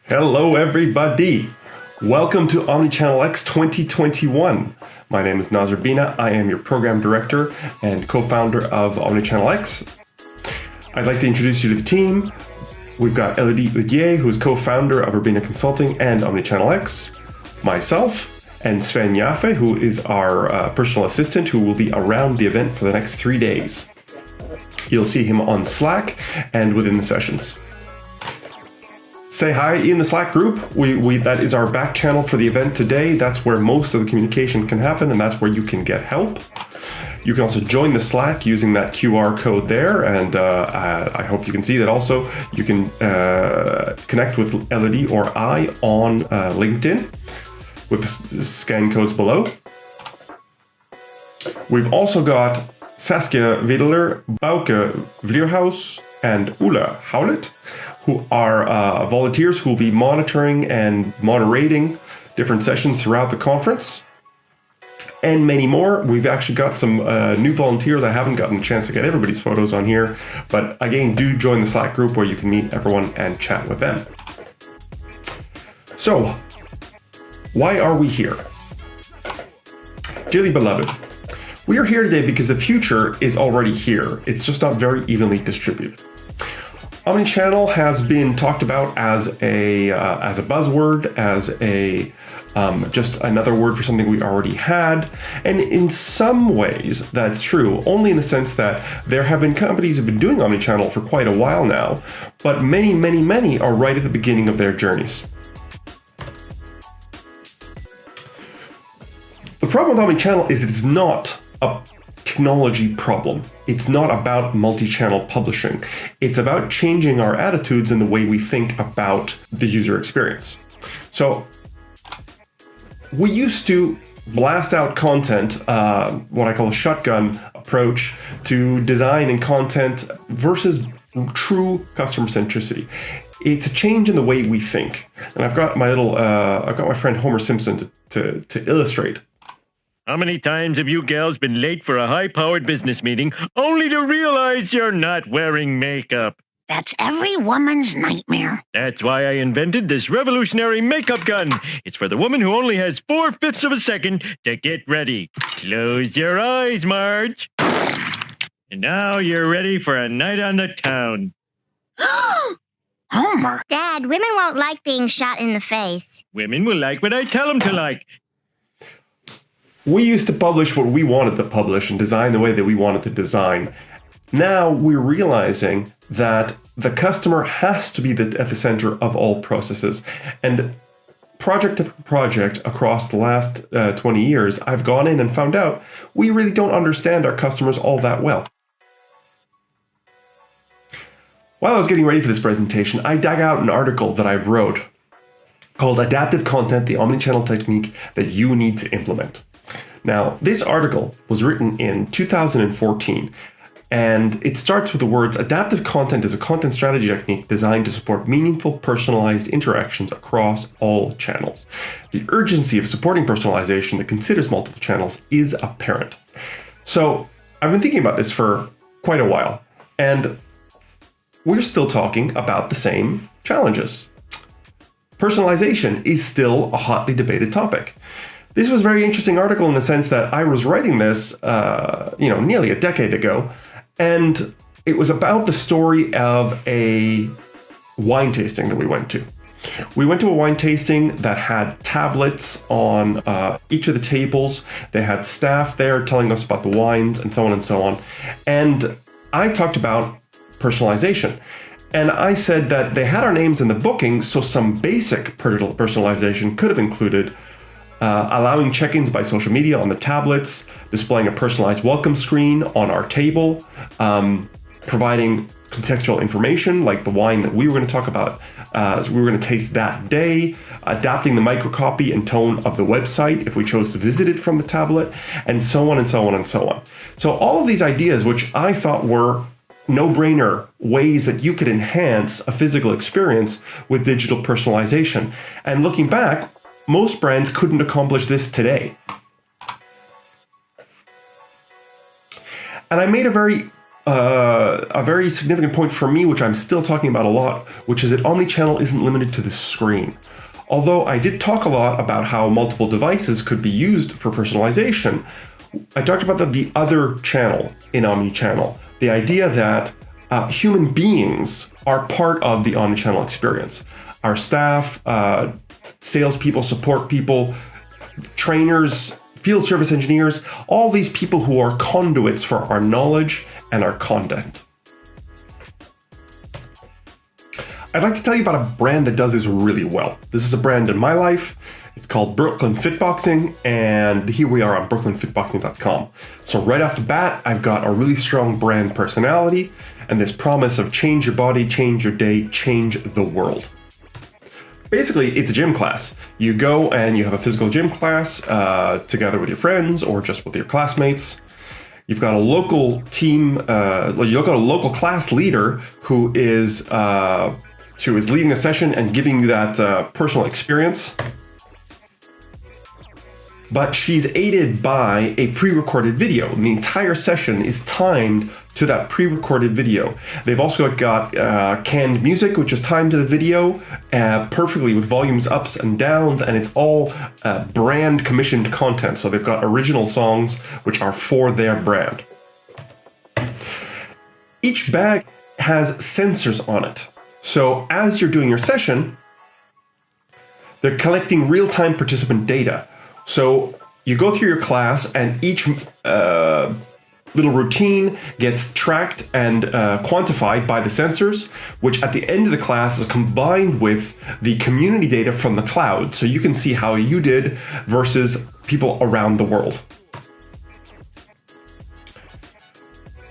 Hello, everybody. Welcome to OmnichannelX 2021. My name is Noz Urbina. I am your program director and co-founder of OmnichannelX. I'd like to introduce you to the team. We've got Elodie Udier, who is co-founder of Urbina Consulting and OmnichannelX, myself, and Sven Jaffe, who is our personal assistant, who will be around the event for the next 3 days. You'll see him on Slack and within the sessions. Say hi in the Slack group. That is our back channel for the event today. That's where most of the communication can happen, and that's where you can get help. You can also join the Slack using that QR code there, and I hope you can see that also. You can connect with Elodie or I on LinkedIn with the scan codes below. We've also got Saskia Wedeler, Bauke Vlierhaus, and Ulla Howlett, who are volunteers who will be monitoring and moderating different sessions throughout the conference, and many more. We've actually got some new volunteers. I haven't gotten a chance to get everybody's photos on here, but again, do join the Slack group where you can meet everyone and chat with them. So, why are we here? Dearly beloved, we are here today because the future is already here. It's just not very evenly distributed. Omnichannel has been talked about as a buzzword, as a just another word for something we already had. And in some ways, that's true, only in the sense that there have been companies who have been doing omnichannel for quite a while now, but many are right at the beginning of their journeys. The problem with omnichannel is it's not a technology problem. It's not about multi-channel publishing. It's about changing our attitudes and the way we think about the user experience. So we used to blast out content, what I call a shotgun approach to design and content versus true customer centricity. It's a change in the way we think. And I've got my friend Homer Simpson to illustrate. How many times have you gals been late for a high-powered business meeting only to realize you're not wearing makeup? That's every woman's nightmare. That's why I invented this revolutionary makeup gun. It's for the woman who only has 4/5 of a second to get ready. Close your eyes, Marge. And now you're ready for a night on the town. Homer. Dad, women won't like being shot in the face. Women will like what I tell them to like. We used to publish what we wanted to publish and design the way that we wanted to design. Now we're realizing that the customer has to be at the center of all processes. And project after project across the last 20 years, I've gone in and found out we really don't understand our customers all that well. While I was getting ready for this presentation, I dug out an article that I wrote called Adaptive Content, the Omnichannel Technique that you need to implement. Now, this article was written in 2014, and it starts with the words, adaptive content is a content strategy technique designed to support meaningful, personalized interactions across all channels. The urgency of supporting personalization that considers multiple channels is apparent. So, I've been thinking about this for quite a while, and we're still talking about the same challenges. Personalization is still a hotly debated topic. This was a very interesting article in the sense that I was writing this, nearly a decade ago, and it was about the story of a wine tasting that we went to. We went to a wine tasting that had tablets on each of the tables. They had staff there telling us about the wines and so on and so on. And I talked about personalization. And I said that they had our names in the booking, so some basic personalization could have included allowing check-ins by social media on the tablets, displaying a personalized welcome screen on our table, providing contextual information like the wine that we were going to talk about, so we were going to taste that day, adapting the microcopy and tone of the website if we chose to visit it from the tablet, and so on and so on and so on. So all of these ideas, which I thought were no-brainer ways that you could enhance a physical experience with digital personalization. And looking back, most brands couldn't accomplish this today. And I made a very a very significant point for me, which I'm still talking about a lot, which is that omnichannel isn't limited to the screen. Although I did talk a lot about how multiple devices could be used for personalization, I talked about the other channel in omnichannel, the idea that human beings are part of the omnichannel experience. Our staff, salespeople, support people, trainers, field service engineers, all these people who are conduits for our knowledge and our content. I'd like to tell you about a brand that does this really well. This is a brand in my life. It's called Brooklyn Fitboxing, and here we are on brooklynfitboxing.com. So right off the bat, I've got a really strong brand personality and this promise of change your body, change your day, change the world. Basically, it's a gym class. You go and you have a physical gym class together with your friends or just with your classmates. You've got a local team, you've got a local class leader who is leading a session and giving you that personal experience. But she's aided by a pre-recorded video. And the entire session is timed to that pre-recorded video. They've also got canned music, which is timed to the video perfectly with volumes ups and downs, and it's all brand commissioned content. So they've got original songs which are for their brand. Each bag has sensors on it. So as you're doing your session, they're collecting real-time participant data. So you go through your class and each little routine gets tracked and quantified by the sensors, which at the end of the class is combined with the community data from the cloud. So you can see how you did versus people around the world.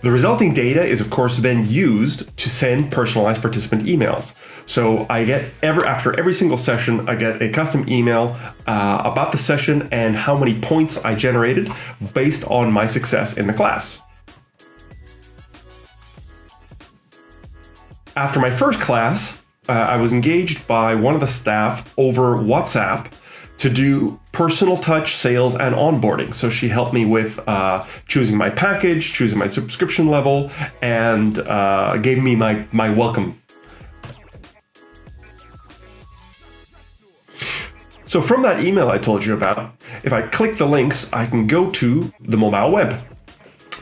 The resulting data is, of course, then used to send personalized participant emails. So I get after every single session, I get a custom email about the session and how many points I generated based on my success in the class. After my first class, I was engaged by one of the staff over WhatsApp to do personal touch sales and onboarding. So she helped me with choosing my package, choosing my subscription level, and gave me my welcome. So from that email I told you about, if I click the links, I can go to the mobile web.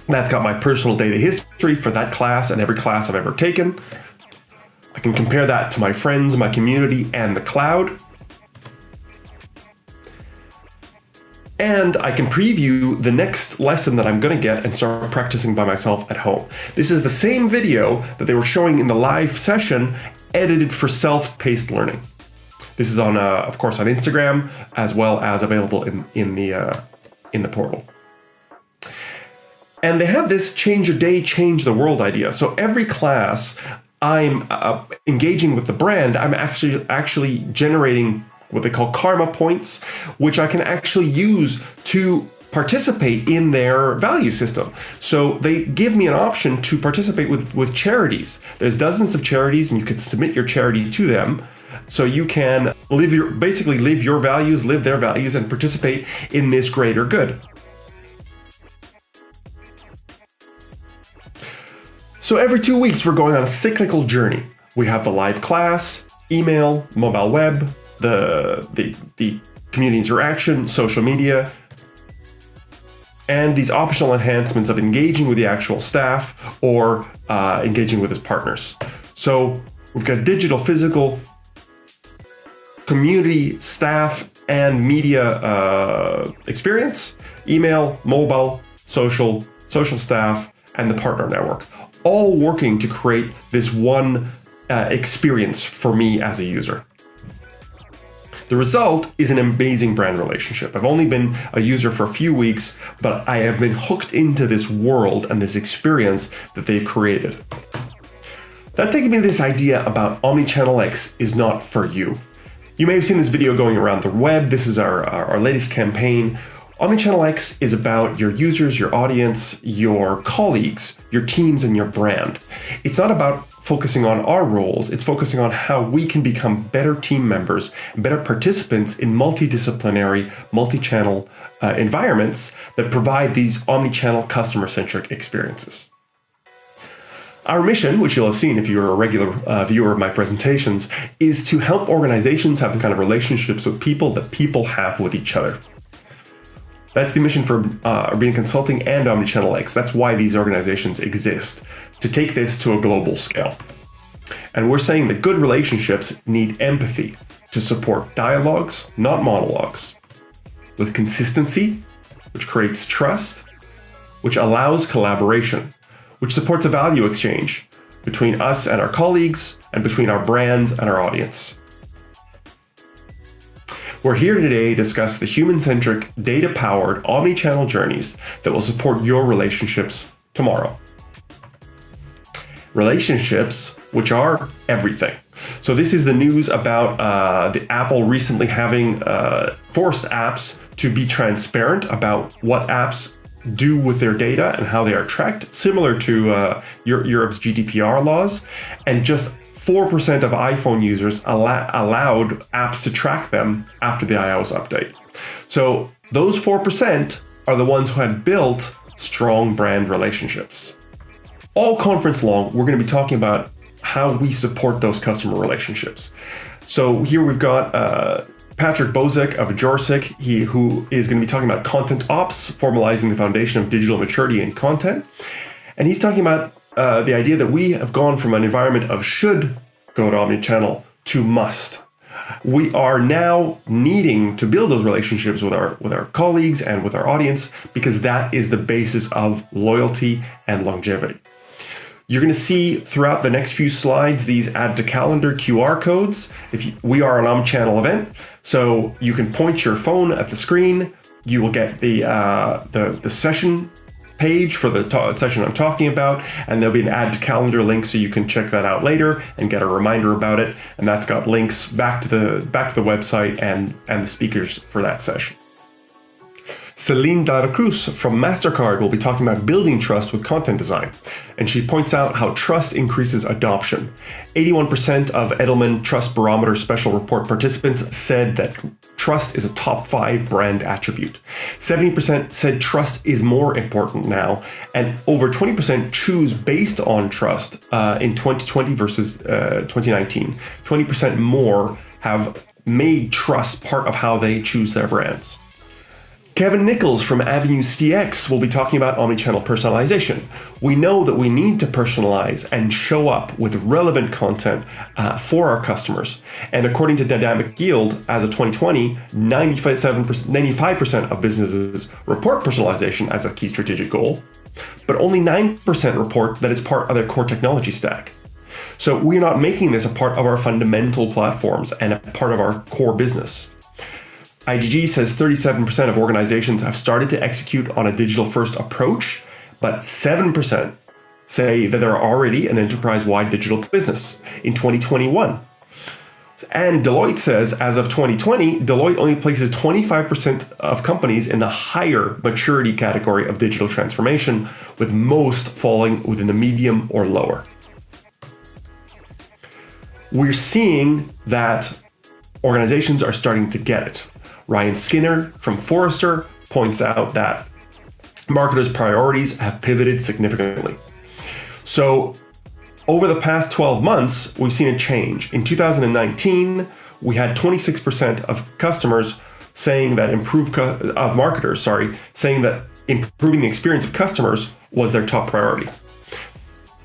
That's got my personal data history for that class and every class I've ever taken. I can compare that to my friends, my community, and the cloud. And I can preview the next lesson that I'm going to get and start practicing by myself at home. This is the same video that they were showing in the live session, edited for self-paced learning. This is on, of course, on Instagram, as well as available in the portal. And they have this change your day, change the world idea. So every class I'm engaging with the brand, I'm actually generating what they call karma points, which I can actually use to participate in their value system. So they give me an option to participate with charities. There's dozens of charities and you can submit your charity to them. So you can live your values, live their values, and participate in this greater good. So every 2 weeks, we're going on a cyclical journey. We have the live class, email, mobile web, the community interaction, social media, and these optional enhancements of engaging with the actual staff or engaging with his partners. So we've got digital, physical, community, staff, and media experience, email, mobile, social staff, and the partner network, all working to create this one experience for me as a user. The result is an amazing brand relationship. I've only been a user for a few weeks, but I have been hooked into this world and this experience that they've created. That takes me to this idea about OmnichannelX is not for you. You may have seen this video going around the web. This is our latest campaign. OmnichannelX is about your users, your audience, your colleagues, your teams, and your brand. It's not about focusing on our roles, it's focusing on how we can become better team members, better participants in multidisciplinary, multi-channel environments that provide these omni-channel customer-centric experiences. Our mission, which you'll have seen if you're a regular viewer of my presentations, is to help organizations have the kind of relationships with people that people have with each other. That's the mission for Urbina Consulting and OmnichannelX. That's why these organizations exist, to take this to a global scale. And we're saying that good relationships need empathy to support dialogues, not monologues, with consistency, which creates trust, which allows collaboration, which supports a value exchange between us and our colleagues, and between our brand and our audience. We're here today to discuss the human-centric, data-powered, omni-channel journeys that will support your relationships tomorrow. Relationships, which are everything. So this is the news about the Apple recently having forced apps to be transparent about what apps do with their data and how they are tracked, similar to Europe's GDPR laws, and just 4% of iPhone users allowed apps to track them after the iOS update. So those 4% are the ones who had built strong brand relationships. All conference long, we're going to be talking about how we support those customer relationships. So here we've got Patrick Bozek of Jorsik, who is going to be talking about content ops, formalizing the foundation of digital maturity in content. And he's talking about the idea that we have gone from an environment of should go to omnichannel to must. We are now needing to build those relationships with our colleagues and with our audience, because that is the basis of loyalty and longevity. You're going to see throughout the next few slides these add to calendar QR codes. We are an omnichannel event, so you can point your phone at the screen. You will get the session page for the session I'm talking about, and there'll be an add to calendar link so you can check that out later and get a reminder about it. And that's got links back to the website and the speakers for that session. Celine de la Cruz from MasterCard will be talking about building trust with content design, and she points out how trust increases adoption. 81% of Edelman Trust Barometer Special Report participants said that trust is a top 5 brand attribute. 70% said trust is more important now, and over 20% choose based on trust in 2020 versus 2019. 20% more have made trust part of how they choose their brands. Kevin Nichols from Avenue CX will be talking about omnichannel personalization. We know that we need to personalize and show up with relevant content for our customers. And according to Dynamic Yield, as of 2020, 95% of businesses report personalization as a key strategic goal, but only 9% report that it's part of their core technology stack. So we're not making this a part of our fundamental platforms and a part of our core business. IGG says 37% of organizations have started to execute on a digital-first approach, but 7% say that they're already an enterprise-wide digital business in 2021. And Deloitte says, as of 2020, Deloitte only places 25% of companies in the higher maturity category of digital transformation, with most falling within the medium or lower. We're seeing that organizations are starting to get it. Ryan Skinner from Forrester points out that marketers' priorities have pivoted significantly. So over the past 12 months, we've seen a change. In 2019, we had 26% of customers saying that marketers saying that improving the experience of customers was their top priority.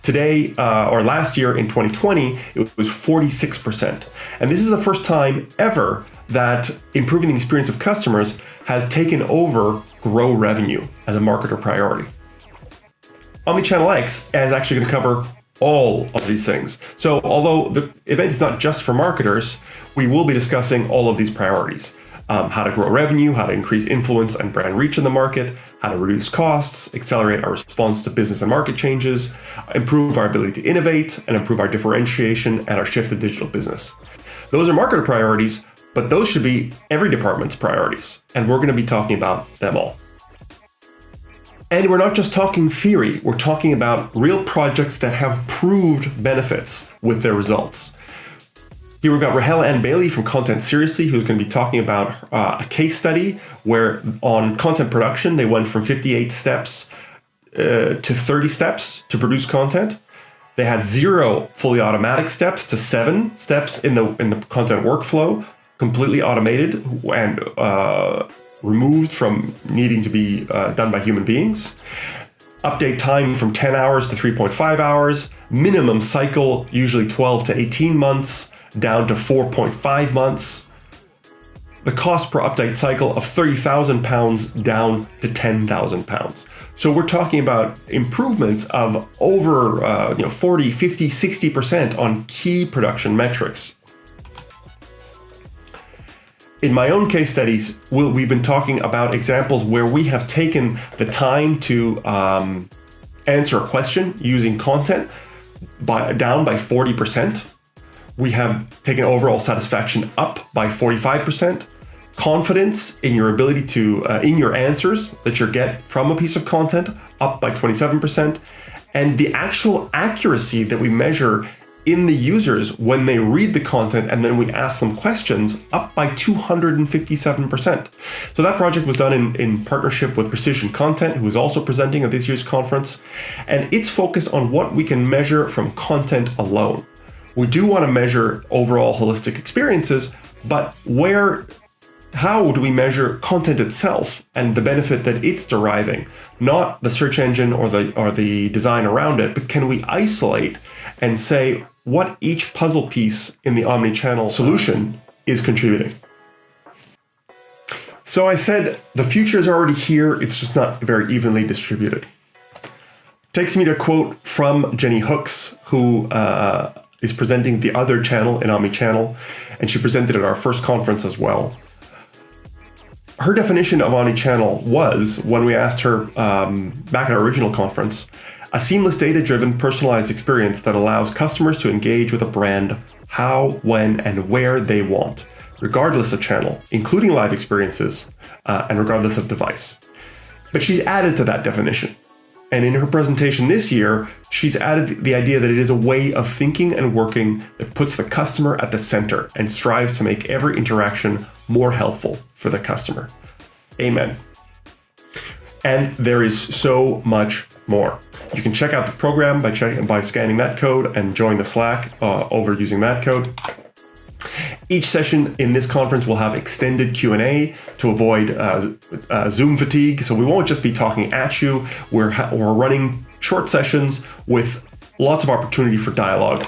Today, or last year in 2020, it was 46%. And this is the first time ever that improving the experience of customers has taken over grow revenue as a marketer priority. OmnichannelX is actually going to cover all of these things. So although the event is not just for marketers, we will be discussing all of these priorities. How to grow revenue, how to increase influence and brand reach in the market, how to reduce costs, accelerate our response to business and market changes, improve our ability to innovate, and improve our differentiation and our shift to digital business. Those are marketer priorities, but those should be every department's priorities, and we're going to be talking about them all. And we're not just talking theory, we're talking about real projects that have proved benefits with their results. Here we've got Rahel Ann Bailey from Content Seriously, who's going to be talking about a case study where on content production, they went from 58 steps to 30 steps to produce content. They had 0 fully automatic steps to 7 steps in the content workflow, completely automated and removed from needing to be done by human beings. Update time from 10 hours to 3.5 hours. Minimum cycle, usually 12 to 18 months, down to 4.5 months. The cost per update cycle of £30,000 down to £10,000. So we're talking about improvements of over 40, 50, 60% on key production metrics. In my own case studies, we've been talking about examples where we have taken the time to answer a question using content down by 40%. We have taken overall satisfaction up by 45%. Confidence in your ability to, in your answers that you get from a piece of content, up by 27%. And the actual accuracy that we measure in the users when they read the content and then we ask them questions, up by 257%. So that project was done in partnership with Precision Content, who is also presenting at this year's conference. And it's focused on what we can measure from content alone. We do want to measure overall holistic experiences, but how do we measure content itself and the benefit that it's deriving? Not the search engine or the design around it, but can we isolate and say what each puzzle piece in the omnichannel solution is contributing? So I said the future is already here, it's just not very evenly distributed. Takes me to a quote from Jenny Hooks, who is presenting the other channel in OmniChannel, and she presented at our first conference as well. Her definition of OmniChannel was, when we asked her back at our original conference, a seamless data-driven personalized experience that allows customers to engage with a brand how, when, and where they want, regardless of channel, including live experiences, and regardless of device. But she's added to that definition. And in her presentation this year, she's added the idea that it is a way of thinking and working that puts the customer at the center and strives to make every interaction more helpful for the customer. Amen. And there is so much more. You can check out the program by scanning that code and join the Slack over using that code. Each session in this conference will have extended Q&A to avoid Zoom fatigue. So we won't just be talking at you. We're running short sessions with lots of opportunity for dialogue.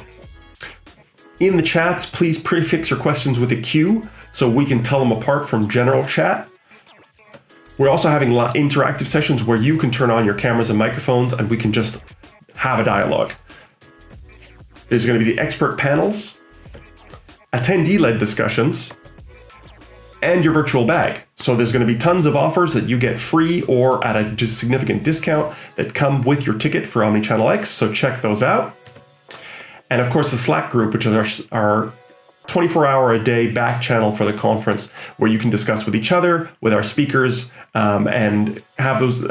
In the chats, please prefix your questions with a Q so we can tell them apart from general chat. We're also having interactive sessions where you can turn on your cameras and microphones and we can just have a dialogue. There's going to be the expert panels, attendee-led discussions, and your virtual bag. So there's going to be tons of offers that you get free or at a just significant discount that come with your ticket for OmnichannelX, so check those out. And of course the Slack group, which is our 24-hour-a-day back channel for the conference, where you can discuss with each other, with our speakers, and have those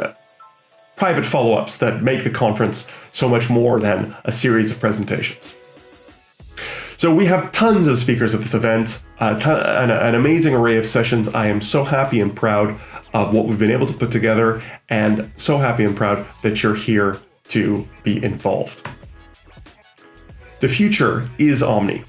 private follow-ups that make the conference so much more than a series of presentations. So we have tons of speakers at this event, an amazing array of sessions. I am so happy and proud of what we've been able to put together, and so happy and proud that you're here to be involved. The future is Omni.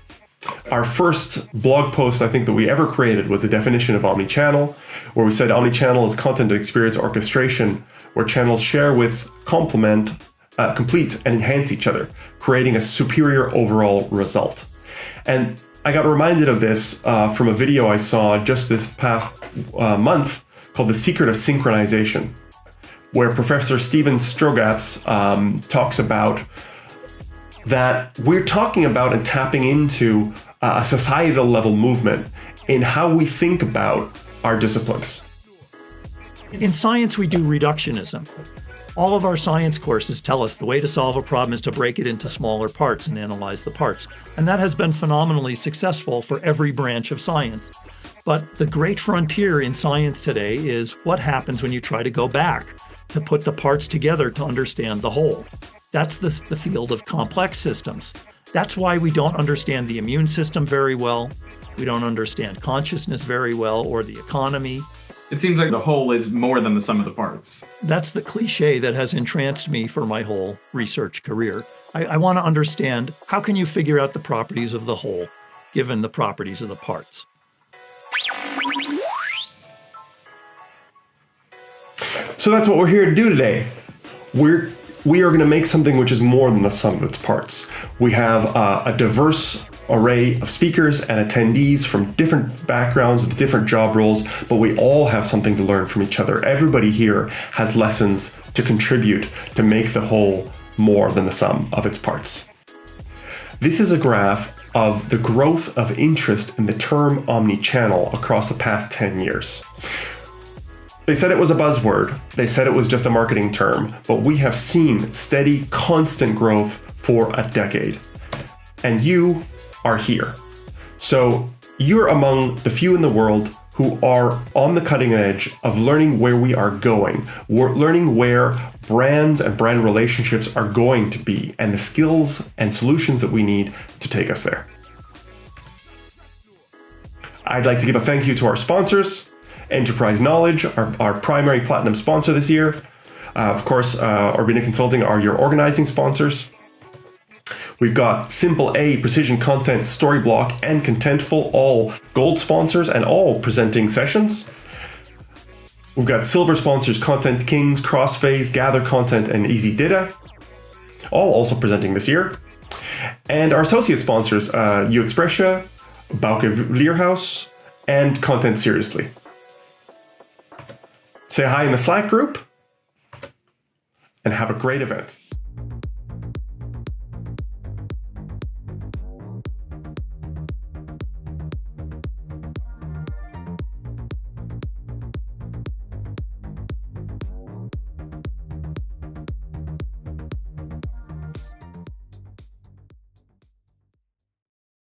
Our first blog post, I think, that we ever created was the definition of omnichannel, where we said omnichannel is content and experience orchestration, where channels share with, complete, and enhance each other, creating a superior overall result. And I got reminded of this from a video I saw just this past month called The Secret of Synchronization, where Professor Steven Strogatz talks about that we're talking about and tapping into a societal level movement in how we think about our disciplines. In science, we do reductionism. All of our science courses tell us the way to solve a problem is to break it into smaller parts and analyze the parts. And that has been phenomenally successful for every branch of science. But the great frontier in science today is what happens when you try to go back to put the parts together to understand the whole. That's the field of complex systems. That's why we don't understand the immune system very well. We don't understand consciousness very well, or the economy. It seems like the whole is more than the sum of the parts. That's the cliche that has entranced me for my whole research career. I want to understand, how can you figure out the properties of the whole given the properties of the parts? So that's what we're here to do today. We are going to make something which is more than the sum of its parts. We have a diverse array of speakers and attendees from different backgrounds with different job roles, but we all have something to learn from each other. Everybody here has lessons to contribute to make the whole more than the sum of its parts. This is a graph of the growth of interest in the term omnichannel across the past 10 years. They said it was a buzzword. They said it was just a marketing term, but we have seen steady, constant growth for a decade. And you are here. So you're among the few in the world who are on the cutting edge of learning where we are going. We're learning where brands and brand relationships are going to be and the skills and solutions that we need to take us there. I'd like to give a thank you to our sponsors. Enterprise Knowledge, our primary platinum sponsor this year. Of course, Urbina Consulting are your organizing sponsors. We've got Simple A, Precision Content, Storyblock, and Contentful, all gold sponsors and all presenting sessions. We've got silver sponsors, Content Kings, Crossphase, Gather Content, and Easy Data, all also presenting this year. And our associate sponsors, UXpressia, Bauke Learhouse, and Content Seriously. Say hi in the Slack group, and have a great event.